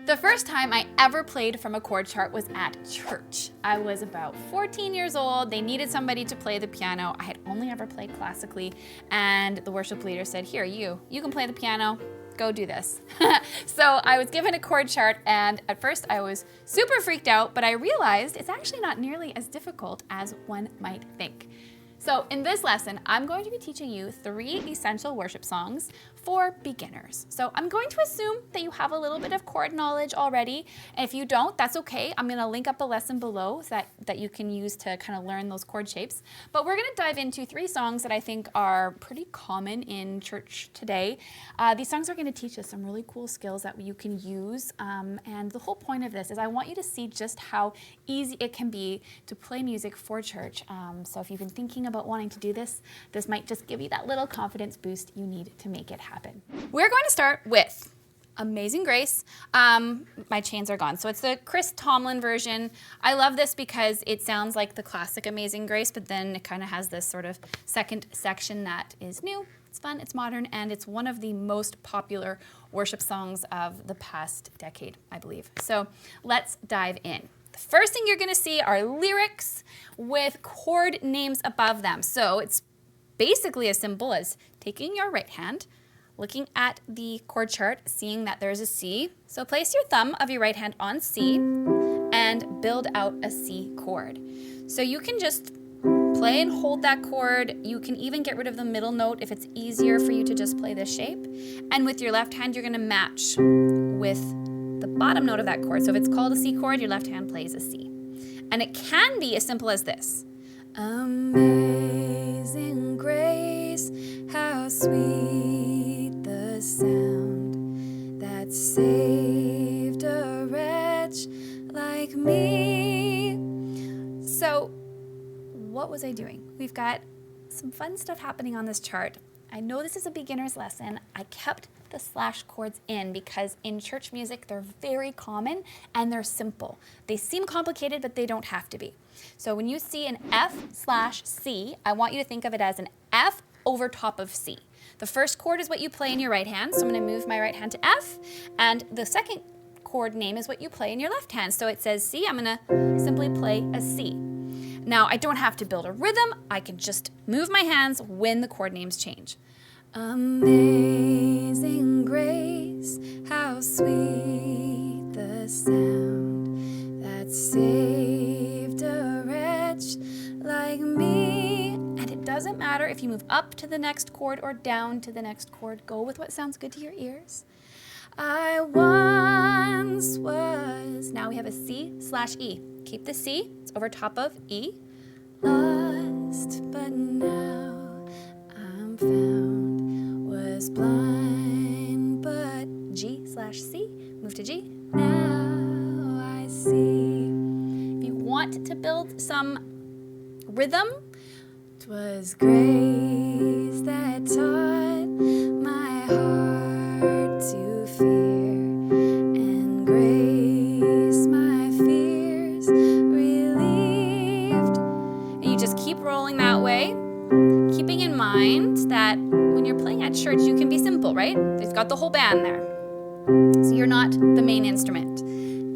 The first time I ever played from a chord chart was at church. I was about 14 years old. They needed somebody to play the piano. I had only ever played classically, and the worship leader said, here, you can play the piano. Go do this. So I was given a chord chart, and at first I was super freaked out, but I realized it's actually not nearly as difficult as one might think. So in this lesson, I'm going to be teaching you 3 essential worship songs for beginners. So I'm going to assume that you have a little bit of chord knowledge already. And if you don't, that's okay. I'm going to link up a lesson below that you can use to kind of learn those chord shapes. But we're going to dive into 3 songs that I think are pretty common in church today. These songs are going to teach us some really cool skills that you can use. And the whole point of this is I want you to see just how easy it can be to play music for church. So if you've been thinking about wanting to do this, this might just give you that little confidence boost you need to make it happen. We're going to start with Amazing Grace. My chains are gone. So it's the Tomlin version. I love this because it sounds like the classic Amazing Grace, but then it kind of has this sort of second section that is new. It's fun, it's modern, and it's one of the most popular worship songs of the past decade, I believe. So let's dive in. The first thing you're going to see are lyrics with chord names above them. So it's basically as simple as taking your right hand, looking at the chord chart, seeing that there's a C. So place your thumb of your right hand on C and build out a C chord. So you can just play and hold that chord. You can even get rid of the middle note if it's easier for you to just play this shape. And with your left hand, you're going to match with the bottom note of that chord. So if it's called a C chord, your left hand plays a C. And it can be as simple as this. Amazing grace, how sweet the sound that saved a wretch like me. So what was I doing? We've got some fun stuff happening on this chart. I know this is a beginner's lesson. I kept the slash chords in because in church music, they're very common and they're simple. They seem complicated, but they don't have to be. So when you see an F/C, I want you to think of it as an F over top of C. The first chord is what you play in your right hand, so I'm going to move my right hand to F, and the second chord name is what you play in your left hand. So it says C, I'm going to simply play a C. Now, I don't have to build a rhythm. I can just move my hands when the chord names change. Amazing grace, how sweet the sound that saved a wretch like me. And it doesn't matter if you move up to the next chord or down to the next chord. Go with what sounds good to your ears. I once was. Now we have a C/E. Keep the C, it's over top of E. Lost, but now I'm found. Was blind, but G/C. Move to G. Now I see. If you want to build some rhythm, 'twas grace that taught my heart to fear, and grace my fears relieved. And you just keep rolling that way, keeping in mind that when you're playing at church, you can be simple, right? They've got the whole band there. So you're not the main instrument.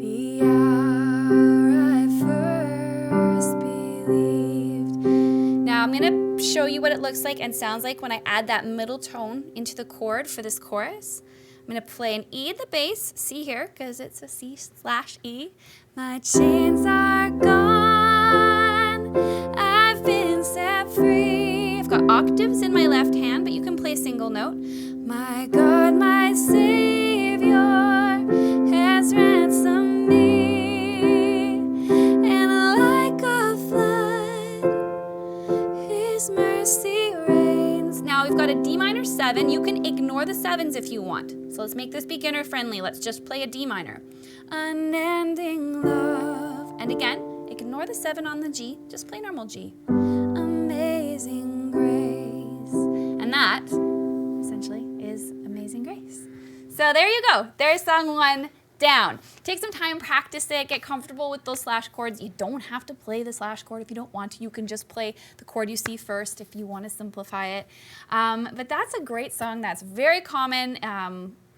The hour I first believed. Now I'm going to show you what it looks like and sounds like when I add that middle tone into the chord for this chorus. I'm going to play an E at the bass, C here, because it's a C/E. My chains are gone, I've been set free. I've got octaves in my left hand, but you can play a single note. My God, my Savior has ransomed me, and like a flood, His mercy reigns. Now we've got a D minor 7. You can ignore the 7s if you want. So let's make this beginner friendly. Let's just play a D minor. Unending love. And again, ignore the 7 on the G. Just play normal G. Amazing grace. And that essentially is Amazing Grace. So there you go. There's song 1 down. Take some time, practice it, get comfortable with those slash chords. You don't have to play the slash chord if you don't want to. You can just play the chord you see first if you want to simplify it. But that's a great song that's very common.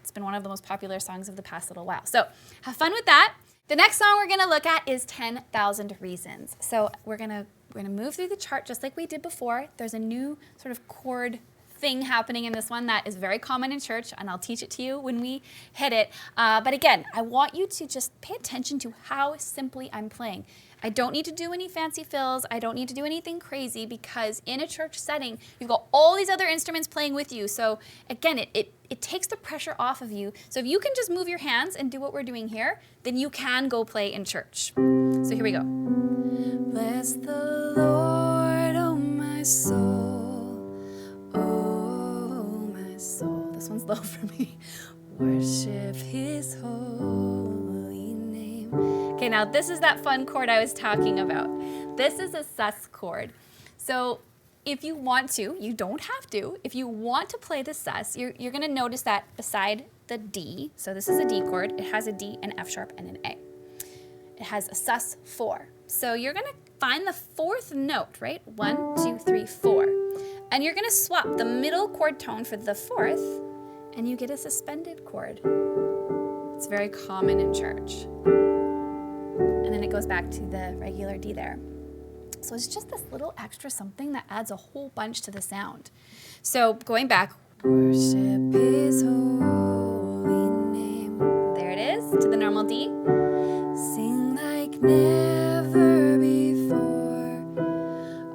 It's been one of the most popular songs of the past little while. So have fun with that. The next song we're gonna look at is 10,000 Reasons. So we're gonna move through the chart just like we did before. There's a new sort of chord thing happening in this one that is very common in church, and I'll teach it to you when we hit it. But again, I want you to just pay attention to how simply I'm playing. I don't need to do any fancy fills. I don't need to do anything crazy, because in a church setting, you've got all these other instruments playing with you. So again, it takes the pressure off of you. So if you can just move your hands and do what we're doing here, then you can go play in church. So here we go. Bless the Lord, oh my soul, oh my soul. This one's low for me. Worship his holy name. Okay, now this is that fun chord I was talking about. This is a sus chord. So if you want to, you don't have to, if you want to play the sus, you're gonna notice that beside the D, so this is a D chord, it has a D, an F sharp, and an A. It has a sus 4. So you're gonna find the fourth note, right? 1, 2, 3, 4. And you're gonna swap the middle chord tone for the fourth, and you get a suspended chord. It's very common in church. And then it goes back to the regular D there. So it's just this little extra something that adds a whole bunch to the sound. So going back, worship his holy name. There it is, to the normal D. Sing like never before.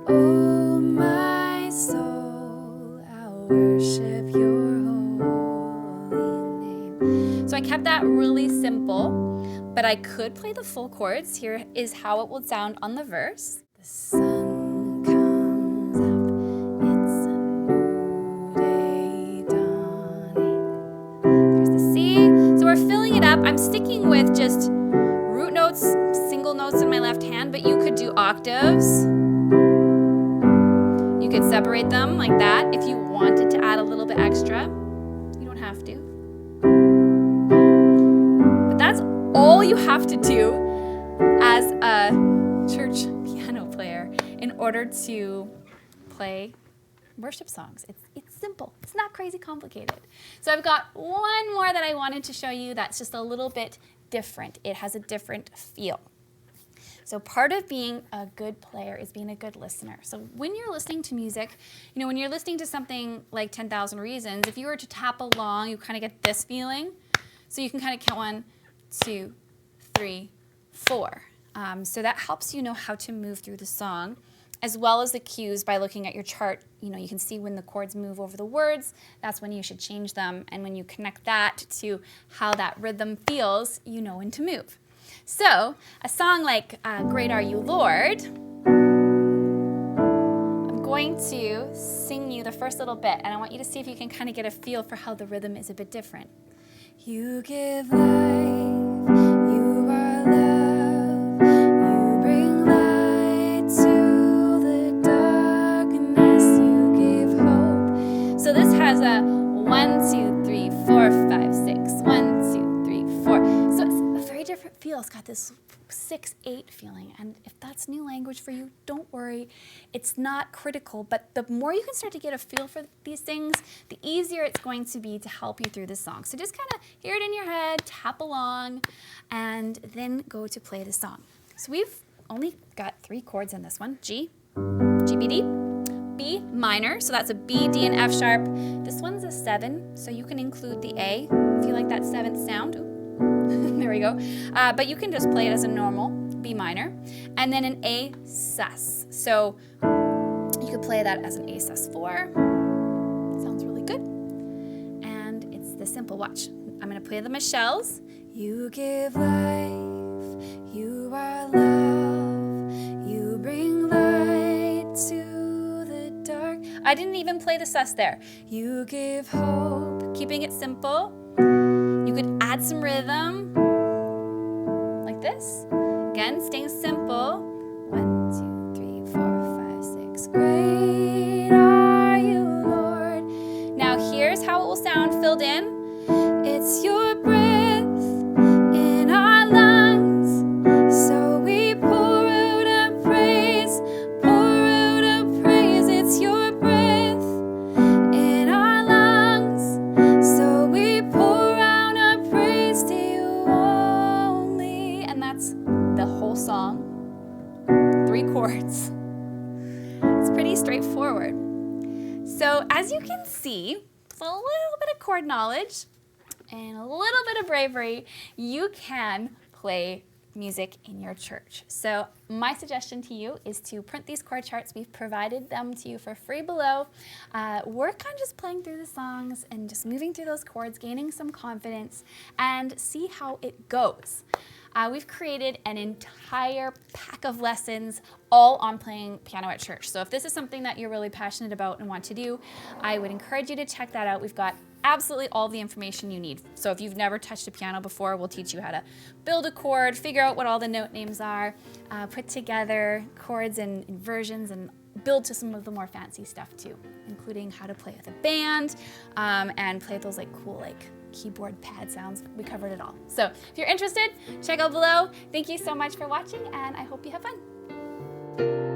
Oh my soul, I'll worship your holy name. So I kept that really simple, but I could play the full chords. Here is how it will sound on the verse. The sun comes up, it's a new day dawning. There's the C. So we're filling it up. I'm sticking with just root notes, single notes in my left hand, but you could do octaves. You could separate them like that if you wanted to add a little bit extra. You don't have to. But that's all you have to do as a church piano player in order to play worship songs. It's simple. It's not crazy complicated. So I've got one more that I wanted to show you that's just a little bit different. It has a different feel. So part of being a good player is being a good listener. So when you're listening to music, you know, when you're listening to something like 10,000 Reasons, if you were to tap along, you kind of get this feeling. So you can kind of count 1, 2, 3, 4. So that helps you know how to move through the song, as well as the cues by looking at your chart. You know, you can see when the chords move over the words, that's when you should change them. And when you connect that to how that rhythm feels, you know when to move. So a song like Great Are You, Lord, I'm going to sing you the first little bit, and I want you to see if you can kind of get a feel for how the rhythm is a bit different. You give life, you are love, you bring light to the darkness, you give hope. So this has a 1, 2, 3, 4, 5, 6. 1, 2, 3, 4. So it's a very different feel. It's got this 6/8 feeling, and if that's new language for you, don't worry. It's not critical, but the more you can start to get a feel for these things, the easier it's going to be to help you through the song. So just kind of hear it in your head, tap along, and then go to play the song. So we've only got 3 chords in this one: G, G, B, D, B minor, so that's a B, D, and F sharp. This one's a 7, so you can include the A if you like that 7th sound. Ooh. There we go. But you can just play it as a normal B minor, and then an A sus. So you could play that as an A sus 4. Sounds really good. And it's the simple. Watch. I'm going to play the Michelle's. You give life, you are love, you bring light to the dark. I didn't even play the sus there. You give hope, keeping it simple. You could add some rhythm, like this. Again, staying simple. 1, 2, 3, 4, 5, 6. Great are you, Lord. Now here's how it will sound filled in. It's your breath in our lungs, so we pour out a praise, pour out a praise. It's your breath in our lungs, so we pour out 3 chords. It's pretty straightforward. So as you can see, with a little bit of chord knowledge and a little bit of bravery, you can play music in your church. So my suggestion to you is to print these chord charts. We've provided them to you for free below. Work on just playing through the songs and just moving through those chords, gaining some confidence, and see how it goes. We've created an entire pack of lessons all on playing piano at church. So if this is something that you're really passionate about and want to do, I would encourage you to check that out. We've got absolutely all the information you need. So if you've never touched a piano before, we'll teach you how to build a chord, figure out what all the note names are, put together chords and inversions, and build to some of the more fancy stuff too, including how to play with a band and play those cool keyboard pad sounds. We covered it all. So if you're interested, check out below. Thank you so much for watching, and I hope you have fun.